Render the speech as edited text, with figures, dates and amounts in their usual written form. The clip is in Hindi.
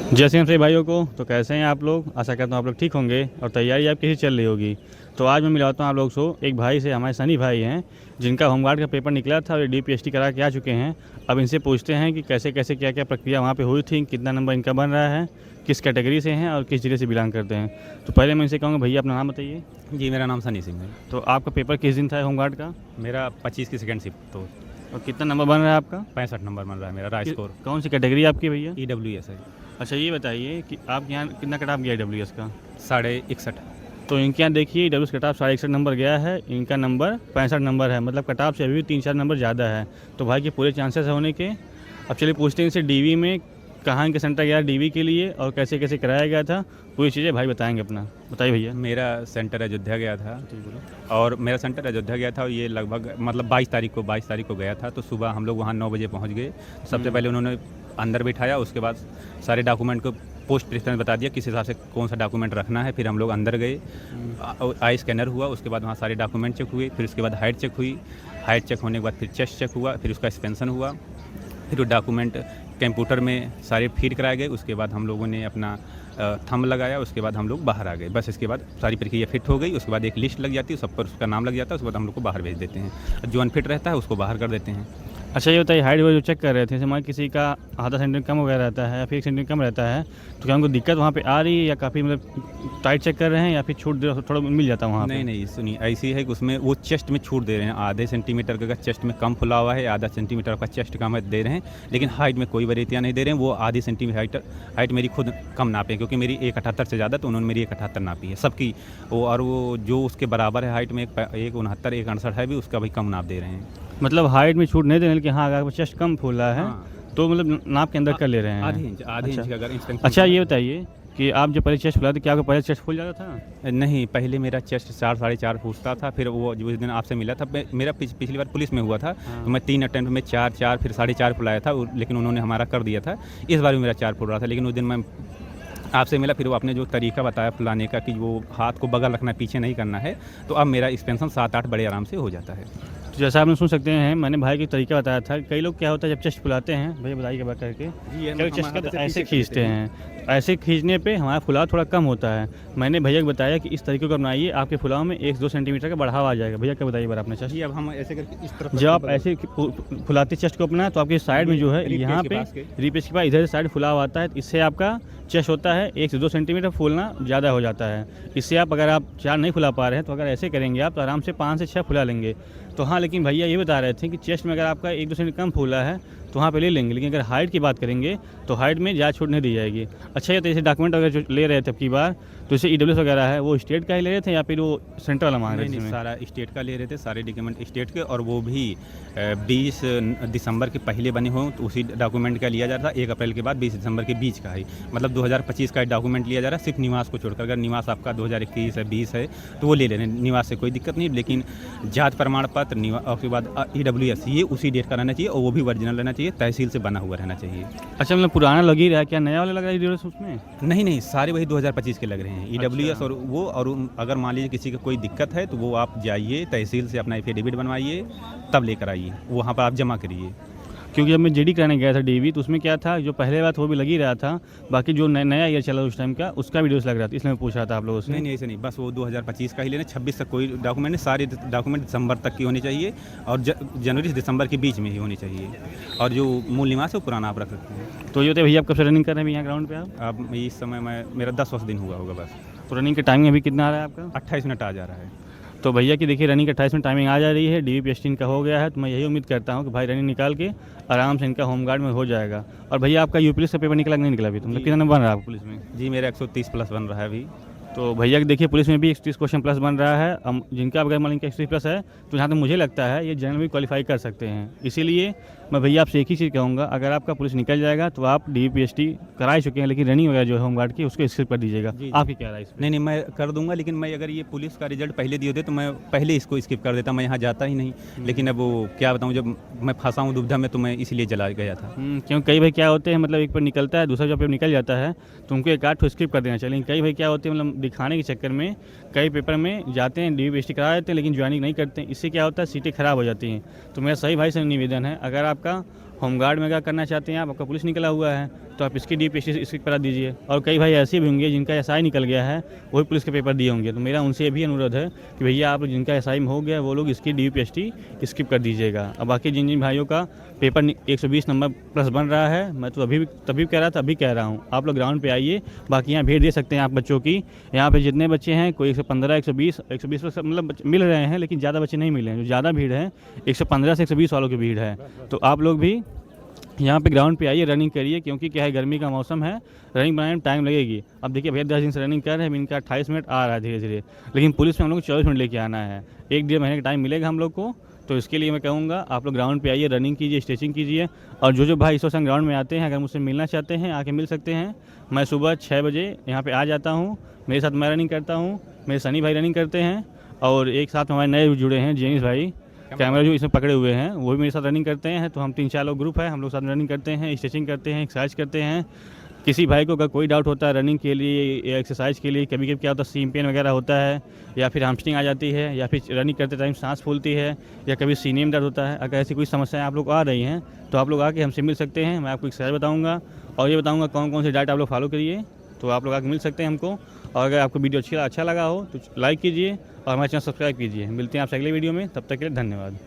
जय श्री राम सभी भाइयों को। तो कैसे हैं आप लोग? आशा करता हूँ आप लोग ठीक होंगे और तैयारी आप कैसी चल रही होगी। तो आज मैं मिलाता हूँ आप लोग को एक भाई से, हमारे सनी भाई हैं, जिनका होमगार्ड का पेपर निकला था और DPST करा के आ चुके हैं। अब इनसे पूछते हैं कि कैसे कैसे क्या क्या प्रक्रिया वहाँ पे हुई थी, कितना नंबर इनका बन रहा है, किस कैटेगरी से हैं और किस जिले से बिलोंग करते हैं। तो पहले मैं इनसे कहूँगा, भैया अपना नाम बताइए। जी, मेरा नाम सनी सिंह है। तो आपका पेपर किस दिन था होमगार्ड का? मेरा 25 की सेकंड शिफ्ट, तो और कितना नंबर बन रहा है आपका? 65 नंबर बन रहा है मेरा राय स्कोर। कौन सी कैटेगरी आपकी भैया? EWS है। अच्छा, ये बताइए कि आपके यहाँ कितना कट ऑफ गया DWS का? 61.5। तो इनके यहाँ देखिए DWS कट ऑफ 61.5 नंबर गया है, इनका नंबर 65 नंबर है, मतलब कट ऑफ से अभी भी 3-4 नंबर ज़्यादा है। तो भाई के पूरे चांसेस है होने के। अब चलिए पूछते हैं इनसे DV में कहाँ इनका सेंटर गया DV के लिए और कैसे कैसे कराया गया था, पूरी चीज़ें भाई बताएंगे अपना। बताइए भैया। मेरा सेंटर अयोध्या गया था, और मेरा सेंटर अयोध्या गया था और ये लगभग मतलब 22 तारीख को गया था। तो सुबह हम लोग वहाँ 9 बजे पहुँच गए। सबसे पहले उन्होंने अंदर बिठाया, उसके बाद सारे डॉक्यूमेंट को पोस्ट प्रेसिडेंट बता दिया किस हिसाब से कौन सा डॉक्यूमेंट रखना है। फिर हम लोग अंदर गए, आई स्कैनर हुआ, उसके बाद वहाँ सारे डॉक्यूमेंट चेक हुए। फिर उसके बाद हाइट चेक हुई, हाइट चेक होने के बाद फिर चेस्ट चेक हुआ, फिर उसका एक्सपेंशन हुआ, फिर वो डॉक्यूमेंट कंप्यूटर में सारे फीड कराए गए। उसके बाद हम लोगों ने अपना थंब लगाया, उसके बाद हम लोग बाहर आ गए। बस इसके बाद सारी प्रक्रिया फिट हो गई। उसके बाद एक लिस्ट लग जाती है, सब पर उसका नाम लग जाता है। उसके बाद हम लोग को बाहर भेज देते हैं, जो अनफिट रहता है उसको बाहर कर देते हैं। अच्छा, ये बताइए हाइट वो जो चेक कर रहे थे, जैसे मान किसी का आधा सेंटीमीटर कम हो गया रहता है या फिर 1 सेंटीमीटर कम रहता है, तो क्या उनको दिक्कत वहाँ पे आ रही है या काफ़ी मतलब टाइट चेक कर रहे हैं या फिर छूट थोड़ा मिल जाता है वहाँ पे? नहीं, सुनिए, ऐसी है कि उसमें वो चेस्ट में छूट दे रहे हैं। आधे सेंटीमीटर का चेस्ट में कम फुला हुआ है, आधा सेंटीमीटर का चेस्ट कम है दे रहे हैं, लेकिन हाइट में कोई वरीयतियाँ नहीं दे रहे हैं। वो आधी सेंटीमीटर हाइट मेरी खुद कम नापे, क्योंकि मेरी 1,78 से ज़्यादा, तो उन्होंने मेरी 1,78 नापी है सबकी। वो और वो जो उसके बराबर है हाइट में 1,69, 1,68 है भी, उसका भी कम नाप दे रहे हैं। मतलब हाइट में छूट नहीं देने, लेकिन हाँ अगर चेस्ट कम फूला है हाँ। तो मतलब नाप के अंदर कर ले रहे हैं। आधे इंच अच्छा। का अगर इंच। अच्छा, ये बताइए कि आप जब पहले चेस्ट फुलाए थे, क्या आपका पहले चेस्ट फूल जाता था? नहीं, पहले मेरा चेस्ट 4 साढ़े 4 फूटता था। फिर वो जिस दिन आपसे मिला था, मेरा पिछली बार पुलिस में हुआ था। हाँ। तो मैं 3 अटेम्प्ट में 4 फिर 4.5 फुलाया था, लेकिन उन्होंने हमारा कर दिया था। इस बार भी मेरा 4 फुल रहा था, लेकिन उस दिन मैं आपसे मिला, फिर वो आपने जो तरीका बताया फुलाने का कि वो हाथ को बगल रखना है, पीछे नहीं करना है, तो अब मेरा एक्सपेंशन 7-8 बड़े आराम से हो जाता है। तो जैसा आपने सुन सकते हैं, मैंने भाई की तरीका बताया था। कई लोग क्या होता है जब चेस्ट फुलाते हैं, भैया बताइए के बात करके, कई चेस्ट का तो ऐसे खींचते हैं, ऐसे खींचने पे हमारा फुलाव थोड़ा कम होता है। मैंने भैया को बताया कि इस तरीके को अपनाइए, आपके फुलाव में 1-2 सेंटीमीटर का बढ़ावा आ जाएगा। भैया क्या बताइए बार आपने चेस्ट? जी, अब हम ऐसे करके इस तरफ जब आप ऐसे फुलाते चेस्ट को अपना, तो आपकी साइड में जो है यहाँ पे रिपेस के पास इधर से साइड फुलाव आता है, इससे आपका चेस्ट होता है 1 से 2 सेंटीमीटर फूलना ज़्यादा हो जाता है। इससे आप अगर आप 4 नहीं फुला पा रहे हैं, तो अगर ऐसे करेंगे आप तो आराम से 5 से 6 फुला लेंगे। तो हाँ, लेकिन भैया ये बता रहे थे कि चेस्ट में अगर आपका 1-2 सेंटीमीटर कम फूला है तो वहाँ पे ले लेंगे, लेकिन अगर हाइट की बात करेंगे तो हाइट में ज़्यादा छूट नहीं दी जाएगी। अच्छा, ये तो जैसे डॉक्यूमेंट अगर जो ले रहे थे अब की बार, तो जैसे EWS वगैरह है वो स्टेट का ही ले रहे थे या फिर वो सेंट्रल वाला मांग रहे थे? नहीं, सारा स्टेट का ले रहे थे, सारे डॉक्यूमेंट स्टेट के, और वो भी 20 दिसंबर के पहले बने हों तो उसी डॉक्यूमेंट का लिया जा रहा था। 1 अप्रैल के बाद 20 दिसंबर के बीच का है, मतलब 2025 का डॉक्यूमेंट लिया जा रहा है, सिर्फ निवास को छोड़कर। अगर निवास आपका 2021 है, 20 है, तो वो ले लेने, निवास से कोई दिक्कत नहीं। लेकिन जात प्रमाण पत्र और उसके बाद EWS ये उसी डेट का रहना चाहिए, और वो भी ओरिजिनल रहना चाहिए, तहसील से बना हुआ रहना चाहिए। अच्छा, मतलब पुराना लग ही रहा है, क्या नया वाला लग रहा है EWS उसमें? नहीं, सारे वही 2025 के लग रहे हैं EWS। और वो, और अगर मान लीजिए किसी का कोई दिक्कत है तो वो आप जाइए तहसील से अपना एफिडेविट बनवाइए, तब लेकर आइए, वहाँ पर आप जमा करिए। क्योंकि जब मैं JD कराने गया था DV, तो उसमें क्या था, जो पहले बात वो भी लग ही रहा था, बाकी जो नया ईयर चला उस टाइम का उसका वीडियोस लग रहा था, इसलिए मैं पूछ रहा था आप लोगों से। नहीं, ऐसे नहीं, बस वो 2025 का ही लेना। 26 तक कोई डॉक्यूमेंट नहीं, सारे डॉक्यूमेंट दिसंबर तक की होनी चाहिए, और जनवरी से दिसंबर के बीच में ही होनी चाहिए। और जो मूल निवास है वो पुराना आप रख सकते हैं। तो ये होते भैया आप कब से रनिंग कर रहे हैं यहाँ ग्राउंड पे आप? अब इस समय मेरा 10 दिन हुआ होगा बस। तो रनिंग के टाइमिंग अभी कितना आ रहा है आपका? 28 मिनट आ जा रहा है। तो भैया की देखिए रनिंग के 28 मिनट टाइमिंग आ जा रही है, DVPST इनका हो गया है, तो मैं यही उम्मीद करता हूँ कि भाई रनिंग निकाल के आराम से इनका होमगार्ड में हो जाएगा। और भैया आपका UP पुलिस का पेपर निकला कि नहीं निकला अभी? तो मतलब कितना नंबर बन रहा है आपको पुलिस में? जी, मेरा 130 प्लस बन रहा है अभी। तो भैया देखिए पुलिस में भी 31 क्वेश्चन प्लस बन रहा है। जिनका अगर मान लीजिए 31 प्लस है, तो जहाँ तक मुझे लगता है ये जनरल भी क्वालिफाई कर सकते हैं। इसीलिए मैं भैया आपसे एक ही चीज़ कहूँगा, अगर आपका पुलिस निकल जाएगा तो आप DVPST करा ही चुके हैं, लेकिन रनिंग वगैरह जो है होमगार्ड की उसको स्किप कर दीजिएगा। आपकी क्या राय है इस पे? नहीं, मैं कर दूंगा, लेकिन मैं अगर ये पुलिस का रिजल्ट पहले दिए होते तो मैं पहले इसको स्किप कर देता, मैं यहाँ जाता ही नहीं। लेकिन अब वो क्या बताऊँ, जब मैं फंसा हूँ दुविधा में, तो मैं इसलिए चला गया था। क्योंकि कई भाई क्या होते हैं, मतलब एक पर निकलता है, दूसरा जब पेपर निकल जाता है तो उनको एक आध ठो स्किप कर देना चाहिए। लेकिन कई भाई क्या होते हैं, मतलब दिखाने के चक्कर में कई पेपर में जाते हैं, DVPST करा देते हैं, लेकिन ज्वाइनिंग नहीं करते हैं। इससे क्या होता है, सीटें खराब हो जाती हैं। तो मेरा सही भाई से निवेदन है, अगर आपका होमगार्ड में अगर करना चाहते हैं आप, आपका पुलिस निकला हुआ है तो आप इसकी DPST स्किप करा दीजिए। और कई भाई ऐसे भी होंगे जिनका SI निकल गया है, वही पुलिस के पेपर दिए होंगे, तो मेरा उनसे ये भी अनुरोध है कि भैया आप जिनका SI में हो गया वो लोग इसकी DPST स्किप कर दीजिएगा। अब बाकी जिन जिन भाइयों का पेपर 120 नंबर प्लस बन रहा है, मैं तो तभी कह रहा था, अभी कह रहा हूँ, आप लोग ग्राउंड पे आइए। बाकी यहाँ भीड़ दे सकते हैं आप बच्चों की, यहाँ पे जितने बच्चे हैं कोई 115 120 मतलब मिल रहे हैं, लेकिन ज़्यादा बच्चे नहीं मिले हैं। जो ज़्यादा भीड़ है 115 से 120 वालों की भीड़ है। तो आप लोग भी यहाँ पे ग्राउंड पे आइए, रनिंग करिए, क्योंकि क्या है गर्मी का मौसम है, रनिंग बनाने में टाइम लगेगी। अब देखिए भैया 10 दिन से रनिंग कर रहे हैं, इनका 28 मिनट आ रहा है धीरे धीरे, लेकिन पुलिस में हम लोग को 24 मिनट लेके आना है। 1-1.5 महीने का टाइम मिलेगा हम लोग को। तो इसके लिए मैं कहूँगा आप लोग ग्राउंड पे आइए, रनिंग कीजिए, स्ट्रेचिंग कीजिए। और जो भाई इस वक्त ग्राउंड में आते हैं, अगर मुझसे मिलना चाहते हैं आके मिल सकते हैं। मैं सुबह 6 बजे यहाँ पे आ जाता हूँ, मेरे साथ मैं रनिंग करता हूँ, मेरे सनी भाई रनिंग करते हैं, और एक साथ हमारे नए जुड़े हैं जेनिस भाई, कैमरा जो इसमें पकड़े हुए हैं वो भी मेरे साथ रनिंग करते हैं। तो हम 3-4 लोग ग्रुप है, हम लोग साथ रनिंग करते हैं, स्ट्रेचिंग करते हैं, एक्सरसाइज करते हैं। किसी भाई को अगर कोई डाउट होता है रनिंग के लिए या एक्सरसाइज के लिए, कभी कभी क्या होता है सीम पेन वगैरह होता है, या फिर हैमस्ट्रिंग आ जाती है, या फिर रनिंग करते टाइम सांस फूलती है, या कभी सीने में दर्द होता है, अगर ऐसी कोई समस्याएं आप लोग आ रही हैं तो आप लोग आके हमसे मिल सकते हैं। मैं आपको एक्सरसाइज बताऊँगा और ये बताऊँगा कौन कौन सी डाइट आप लोग फॉलो करिए, तो आप लोग आके मिल सकते हैं हमको। और अगर आपको वीडियो अच्छा लगा हो तो लाइक कीजिए और हमारे चैनल सब्सक्राइब कीजिए। मिलते हैं आपसे अगले वीडियो में, तब तक के लिए धन्यवाद।